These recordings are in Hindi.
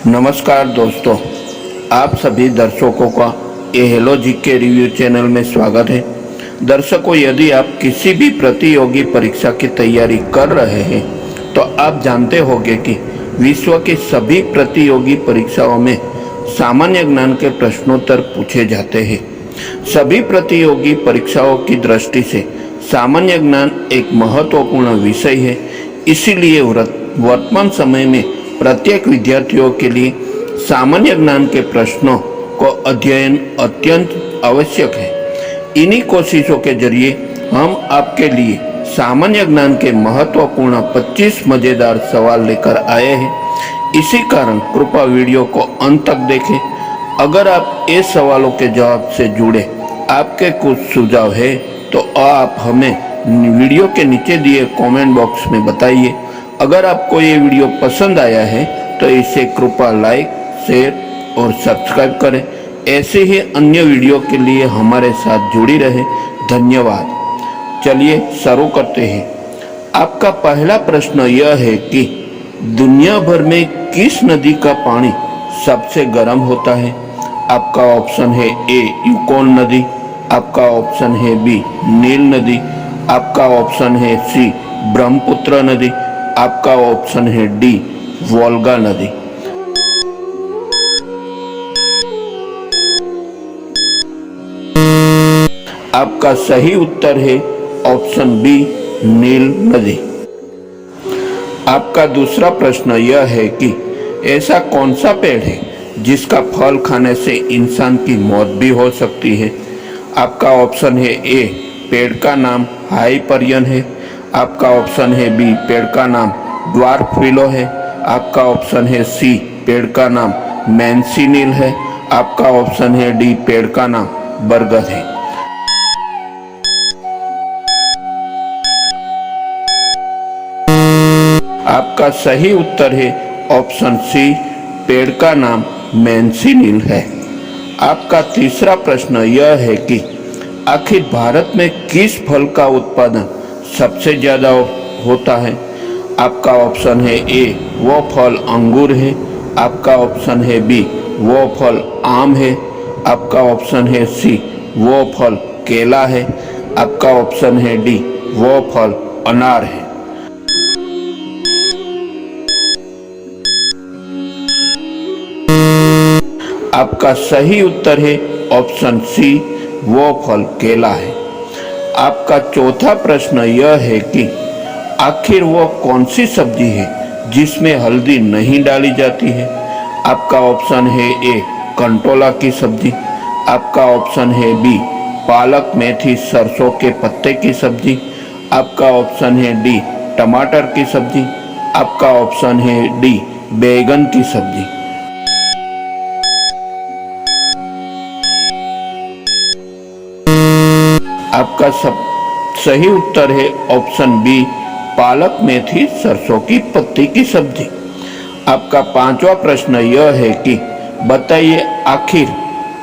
नमस्कार दोस्तों, आप सभी दर्शकों का ये हेलो जी के रिव्यू चैनल में स्वागत है। दर्शकों, यदि आप किसी भी प्रतियोगी परीक्षा की तैयारी कर रहे हैं तो आप जानते होंगे कि विश्व की सभी प्रतियोगी परीक्षाओं में सामान्य ज्ञान के प्रश्नोत्तर पूछे जाते हैं। सभी प्रतियोगी परीक्षाओं की दृष्टि से सामान्य ज्ञान एक महत्वपूर्ण विषय है। इसीलिए वर्तमान समय में प्रत्येक विद्यार्थियों के लिए सामान्य ज्ञान के प्रश्नों को अध्ययन अत्यंत आवश्यक है। इन्हीं कोशिशों के जरिए हम आपके लिए सामान्य ज्ञान के महत्वपूर्ण 25 मजेदार सवाल लेकर आए हैं। इसी कारण कृपया वीडियो को अंत तक देखें। अगर आप इस सवालों के जवाब से जुड़े आपके कुछ सुझाव है तो आप हमें वीडियो के नीचे दिए कमेंट बॉक्स में बताइए। अगर आपको ये वीडियो पसंद आया है तो इसे कृपया लाइक, शेयर और सब्सक्राइब करें। ऐसे ही अन्य वीडियो के लिए हमारे साथ जुड़ी रहे। धन्यवाद। चलिए शुरू करते हैं। आपका पहला प्रश्न यह है कि दुनिया भर में किस नदी का पानी सबसे गर्म होता है? आपका ऑप्शन है ए यूकोन नदी, आपका ऑप्शन है बी नील नदी, आपका ऑप्शन है सी ब्रह्मपुत्र नदी, आपका ऑप्शन है डी वोल्गा नदी। आपका सही उत्तर है ऑप्शन बी नील नदी। आपका दूसरा प्रश्न यह है कि ऐसा कौन सा पेड़ है जिसका फल खाने से इंसान की मौत भी हो सकती है? आपका ऑप्शन है ए पेड़ का नाम हाइपरियन है, आपका ऑप्शन है बी पेड़ का नाम ड्वार्फ विलो है, आपका ऑप्शन है सी पेड़ का नाम मैंसिनील है, आपका ऑप्शन है डी पेड़ का नाम बरगद है। आपका सही उत्तर है ऑप्शन सी पेड़ का नाम मैंसिनील है। आपका तीसरा प्रश्न यह है कि आखिर भारत में किस फल का उत्पादन सबसे ज्यादा होता है? आपका ऑप्शन है ए वो फल अंगूर है, आपका ऑप्शन है बी वो फल आम है, आपका ऑप्शन है सी वो फल केला है, आपका ऑप्शन है डी वो फल अनार है। आपका सही उत्तर है ऑप्शन सी वो फल केला है। आपका चौथा प्रश्न यह है कि आखिर वो कौन सी सब्जी है जिसमें हल्दी नहीं डाली जाती है? आपका ऑप्शन है ए कंटोला की सब्जी, आपका ऑप्शन है बी पालक मेथी सरसों के पत्ते की सब्जी, आपका ऑप्शन है डी टमाटर की सब्जी, आपका ऑप्शन है डी बैगन की सब्जी। आपका सही उत्तर है ऑप्शन बी पालक मेथी सरसों की पत्ती की सब्जी। आपका पांचवा प्रश्न यह है कि बताइए आखिर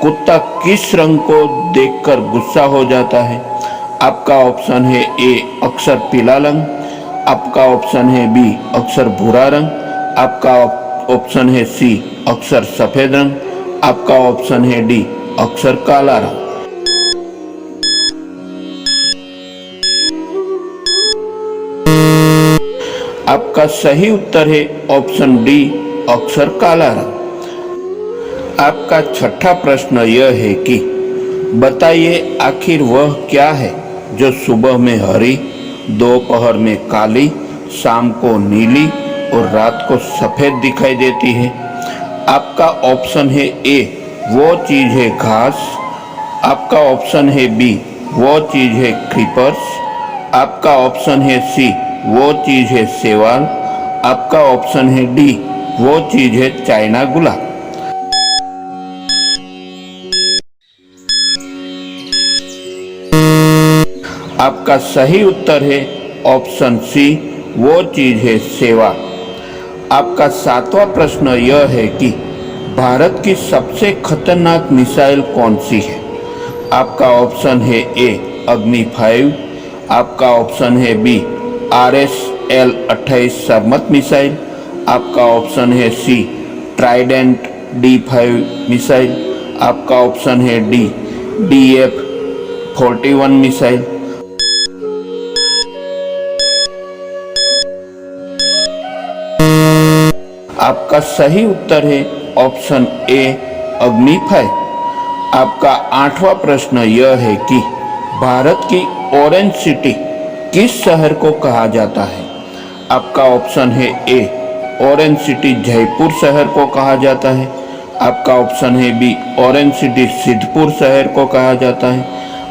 कुत्ता किस रंग को देखकर गुस्सा हो जाता है? आपका ऑप्शन है ए अक्सर पीला रंग, आपका ऑप्शन है बी अक्सर भूरा रंग, आपका ऑप्शन है सी अक्सर सफेद रंग, आपका ऑप्शन है डी अक्सर काला रंग। आपका सही उत्तर है ऑप्शन डी अक्सर काला रंग। आपका छठा प्रश्न यह है कि बताइए आखिर वह क्या है जो सुबह में हरी, दोपहर में काली, शाम को नीली और रात को सफेद दिखाई देती है? आपका ऑप्शन है ए वो चीज है घास, आपका ऑप्शन है बी वो चीज है क्रीपर्स, आपका ऑप्शन है सी वो चीज है शैवाल, आपका ऑप्शन है डी वो चीज है चाइना गुलाब। आपका सही उत्तर है ऑप्शन सी वो चीज है शैवाल। आपका सातवां प्रश्न यह है कि भारत की सबसे खतरनाक मिसाइल कौन सी है? आपका ऑप्शन है ए अग्नि 5, आपका ऑप्शन है बी RSL-28 सरमत मिसाइल, आपका ऑप्शन है सी ट्राइडेंट D5 मिसाइल, आपका ऑप्शन है डी DF-41 मिसाइल। आपका सही उत्तर है ऑप्शन ए अग्नि 5। आपका 8वां प्रश्न यह है कि भारत की ऑरेंज सिटी किस शहर को कहा जाता है। आपका ऑप्शन है ए ऑरेंज सिटी जयपुर शहर को कहा जाता है। आपका ऑप्शन है बी ऑरेंज सिटी सिद्धपुर शहर को कहा जाता है।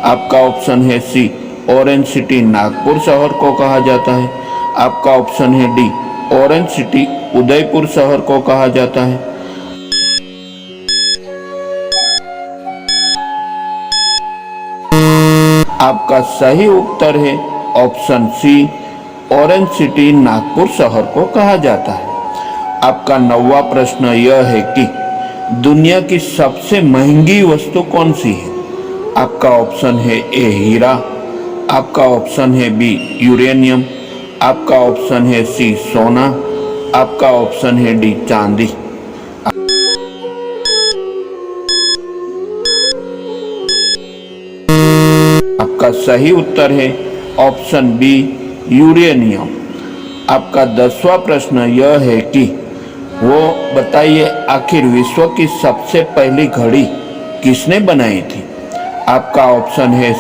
आपका ऑप्शन है सी ऑरेंज सिटी नागपुर शहर को कहा जाता है। आपका ऑप्शन है डी ऑरेंज सिटी उदयपुर शहर को कहा जाता है। आपका सही उत्तर है option C orange city Nagpur शहर को कहा जाता है। आपका 9वां प्रश्न यह है कि दुनिया की सबसे महंगी वस्तु कौन सी है। आपका ऑप्शन है ए हीरा। आपका ऑप्शन है बी यूरेनियम। आपका ऑप्शन है सी सोना। आपका ऑप्शन है डी चांदी। आपका सही उत्तर है ऑप्शन बी यूरेनियम। आपका 10वां प्रश्न यह है कि वो बताइए आखिर विश्व की सबसे पहली घड़ी किसने बनाई थी। आपका ऑप्शन है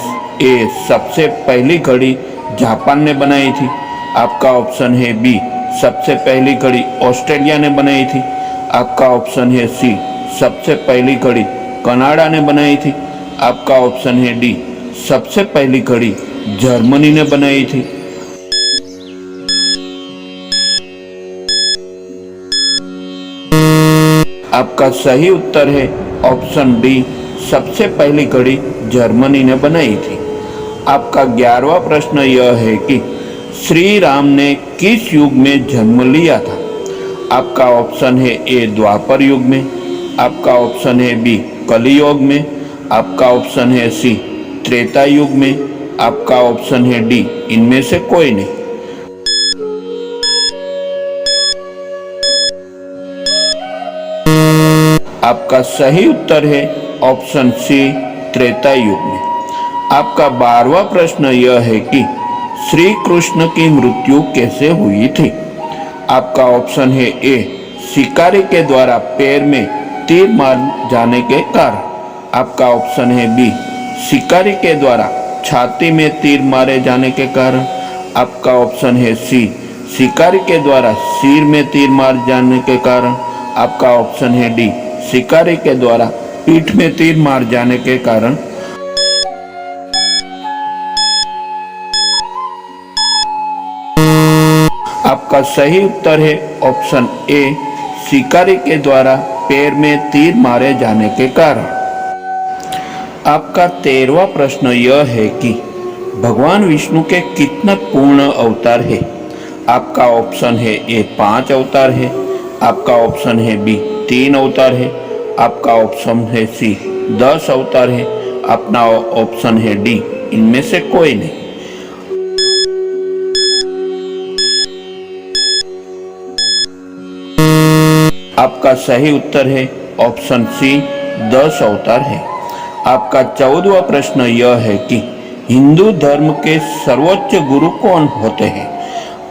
ए सबसे पहली घड़ी जापान ने बनाई थी। आपका ऑप्शन है बी सबसे पहली घड़ी ऑस्ट्रेलिया ने बनाई थी। आपका ऑप्शन है सी सबसे पहली घड़ी कनाडा ने बनाई थी। आपका ऑप्शन है डी सबसे पहली घड़ी जर्मनी ने बनाई थी। आपका सही उत्तर है ऑप्शन डी सबसे पहली घड़ी जर्मनी ने बनाई थी। आपका 11वां प्रश्न यह है कि श्री राम ने किस युग में जन्म लिया था। आपका ऑप्शन है ए द्वापर युग में। आपका ऑप्शन है बी कलियुग में। आपका ऑप्शन है सी त्रेता युग में। आपका ऑप्शन है डी इनमें से कोई नहीं। आपका सही उत्तर है ऑप्शन सी त्रेता युग में। आपका 12वां प्रश्न यह है कि श्री कृष्ण की मृत्यु कैसे हुई थी। आपका ऑप्शन है ए शिकारी के द्वारा पैर में तीर मार जाने के कारण। आपका ऑप्शन है बी शिकारी के द्वारा छाती में तीर मारे जाने के कारण। आपका ऑप्शन है सी शिकारी के द्वारा सिर में तीर मार जाने के कारण। आपका ऑप्शन है डी शिकारी के द्वारा पीठ में तीर मार जाने के कारण। आपका सही उत्तर है ऑप्शन ए शिकारी के द्वारा पैर में तीर मारे जाने के कारण। आपका 13वां प्रश्न यह है कि भगवान विष्णु के कितने पूर्ण अवतार है। आपका ऑप्शन है ए 5 अवतार है। आपका ऑप्शन है बी 3 अवतार है। आपका ऑप्शन है सी 10 अवतार है। अपना ऑप्शन है डी इनमें से कोई नहीं। आपका सही उत्तर है ऑप्शन सी 10 अवतार है। आपका 14वां प्रश्न यह है कि हिंदू धर्म के सर्वोच्च गुरु कौन होते हैं।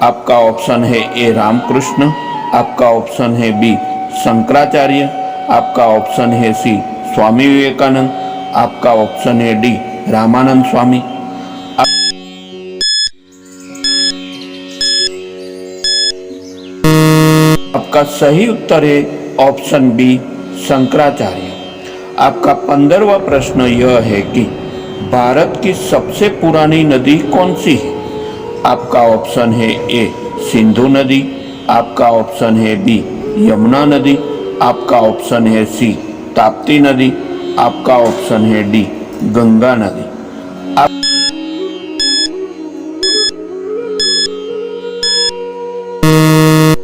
आपका ऑप्शन है ए रामकृष्ण। आपका ऑप्शन है बी शंकराचार्य। आपका ऑप्शन है सी स्वामी विवेकानंद। आपका ऑप्शन है डी रामानंद स्वामी। आपका सही उत्तर है ऑप्शन बी शंकराचार्य। आपका 15वां प्रश्न यह है कि भारत की सबसे पुरानी नदी कौन सी है। आपका ऑप्शन है ए सिंधु नदी। आपका ऑप्शन है बी यमुना नदी। आपका ऑप्शन है सी ताप्ती नदी। आपका ऑप्शन है डी गंगा नदी।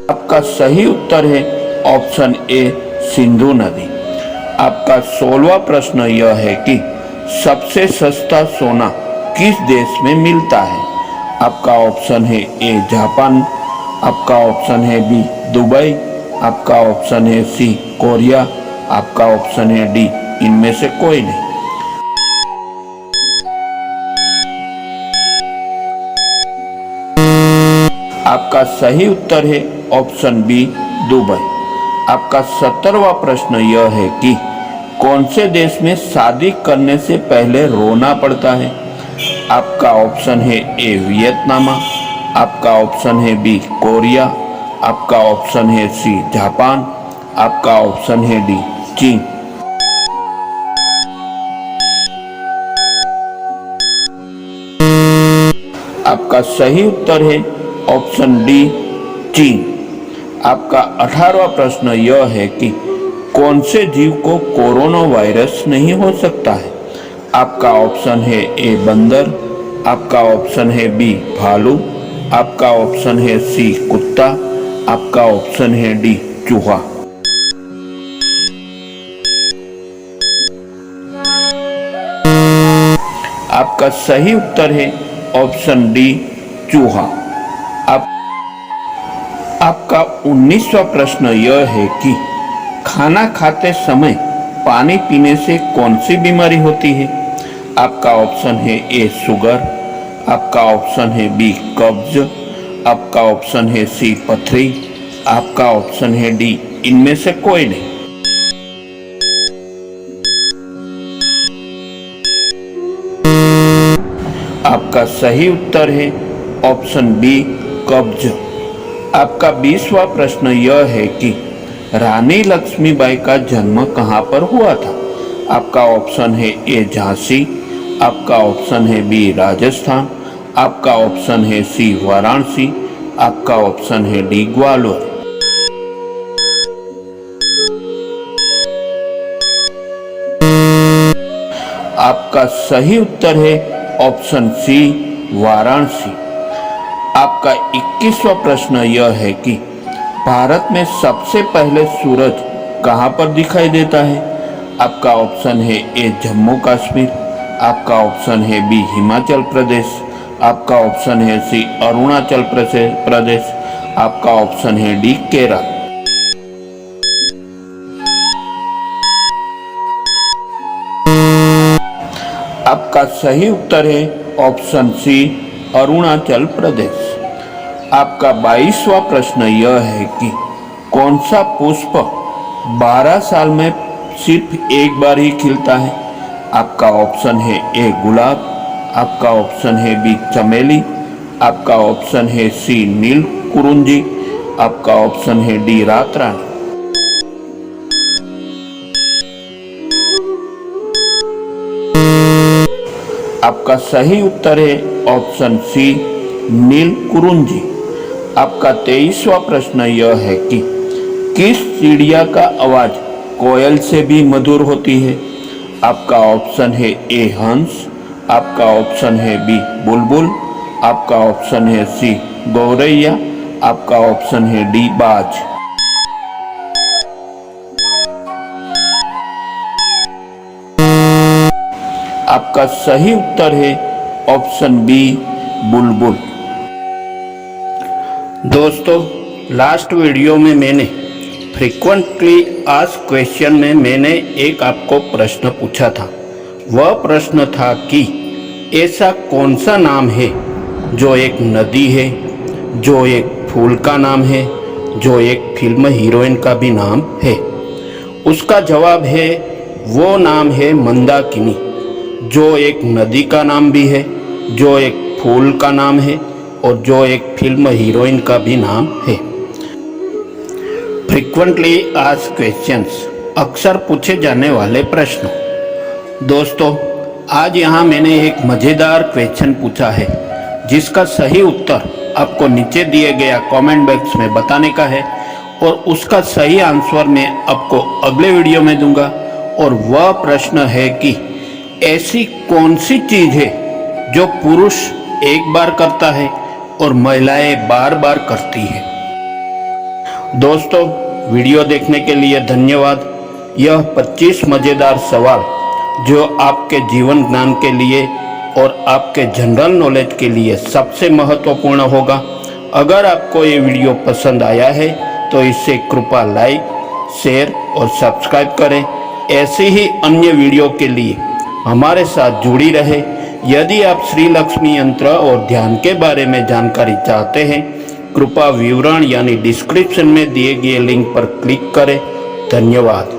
आपका सही उत्तर है ऑप्शन ए सिंधु नदी। आपका 16वां प्रश्न यह है कि सबसे सस्ता सोना किस देश में मिलता है। आपका ऑप्शन है ए जापान। आपका ऑप्शन है बी दुबई। आपका ऑप्शन है सी कोरिया, आपका ऑप्शन है डी इनमें से कोई नहीं। आपका सही उत्तर है ऑप्शन बी दुबई। आपका 17वां प्रश्न यह है कि कौन से देश में शादी करने से पहले रोना पड़ता है। आपका ऑप्शन है ए वियतनाम, आपका ऑप्शन है बी कोरिया, आपका ऑप्शन है सी जापान, आपका ऑप्शन है डी चीन। आपका सही उत्तर है ऑप्शन डी चीन। आपका 18वां प्रश्न यह है कि कौन से जीव को कोरोना वायरस नहीं हो सकता है। आपका ऑप्शन है ए बंदर, आपका ऑप्शन है बी भालू, आपका ऑप्शन है सी कुत्ता, आपका ऑप्शन है डी चूहा। आपका सही उत्तर है ऑप्शन डी चूहा। आपका 19वां प्रश्न यह है कि खाना खाते समय पानी पीने से कौन सी बीमारी होती है। आपका ऑप्शन है ए शुगर, आपका ऑप्शन है बी कब्ज, आपका ऑप्शन है सी पथरी, आपका ऑप्शन है डी इनमें से कोई नहीं। आपका सही उत्तर है ऑप्शन बी कब्ज। आपका 20वां प्रश्न यह है कि रानी लक्ष्मीबाई का जन्म कहाँ पर हुआ था। आपका ऑप्शन है ए झांसी, आपका ऑप्शन है बी राजस्थान, आपका ऑप्शन है सी वाराणसी, आपका ऑप्शन है डी ग्वालियर। आपका सही उत्तर है ऑप्शन सी वाराणसी। आपका 21वां प्रश्न यह है कि भारत में सबसे पहले सूरज कहां पर दिखाई देता है। आपका ऑप्शन है ए जम्मू कश्मीर, आपका ऑप्शन है बी हिमाचल प्रदेश, आपका ऑप्शन है सी अरुणाचल प्रदेश, आपका ऑप्शन है डी केरल। आपका सही उत्तर है ऑप्शन सी अरुणाचल प्रदेश। आपका 22वां प्रश्न यह है कि कौन सा पुष्प 12 साल में सिर्फ एक बार ही खिलता है। आपका ऑप्शन है ए गुलाब, आपका ऑप्शन है बी चमेली, आपका ऑप्शन है सी नील कुरुंजी, आपका ऑप्शन है डी रात रानी। आपका सही उत्तर है ऑप्शन सी नील कुरुंजी। आपका 23वां प्रश्न यह है कि किस चिड़िया का आवाज कोयल से भी मधुर होती है। आपका ऑप्शन है ए हंस, आपका ऑप्शन है बी बुलबुल, आपका ऑप्शन है सी गौरैया, आपका ऑप्शन है डी बाज। आपका सही उत्तर है ऑप्शन बी बुलबुल। दोस्तों, लास्ट वीडियो में मैंने फ्रीक्वेंटली आस्क्ड क्वेश्चन में मैंने एक आपको प्रश्न पूछा था। वह प्रश्न था कि ऐसा कौन सा नाम है जो एक नदी है, जो एक फूल का नाम है, जो एक फिल्म हीरोइन का भी नाम है। उसका जवाब है वो नाम है मंदाकिनी, जो एक नदी का नाम भी है, जो एक फूल का नाम है और जो एक फिल्म हीरोइन का भी नाम है। फ्रीक्वेंटली आस्क्ड क्वेश्चंस, अक्सर पूछे जाने वाले प्रश्न। दोस्तों, आज यहाँ मैंने एक मज़ेदार क्वेश्चन पूछा है जिसका सही उत्तर आपको नीचे दिए गया कमेंट बॉक्स में बताने का है और उसका सही आंसर मैं आपको अगले वीडियो में दूंगा। और वह प्रश्न है कि ऐसी कौन सी चीज़ है जो पुरुष एक बार करता है और महिलाएं बार बार करती है। दोस्तों, वीडियो देखने के लिए धन्यवाद। यह 25 मज़ेदार सवाल जो आपके जीवन ज्ञान के लिए और आपके जनरल नॉलेज के लिए सबसे महत्वपूर्ण होगा। अगर आपको ये वीडियो पसंद आया है तो इसे कृपया लाइक, शेयर और सब्सक्राइब करें। ऐसे ही अन्य वीडियो के लिए हमारे साथ जुड़ी रहे। यदि आप श्री लक्ष्मी यंत्र और ध्यान के बारे में जानकारी चाहते हैं, कृपया विवरण यानी डिस्क्रिप्शन में दिए गए लिंक पर क्लिक करें। धन्यवाद।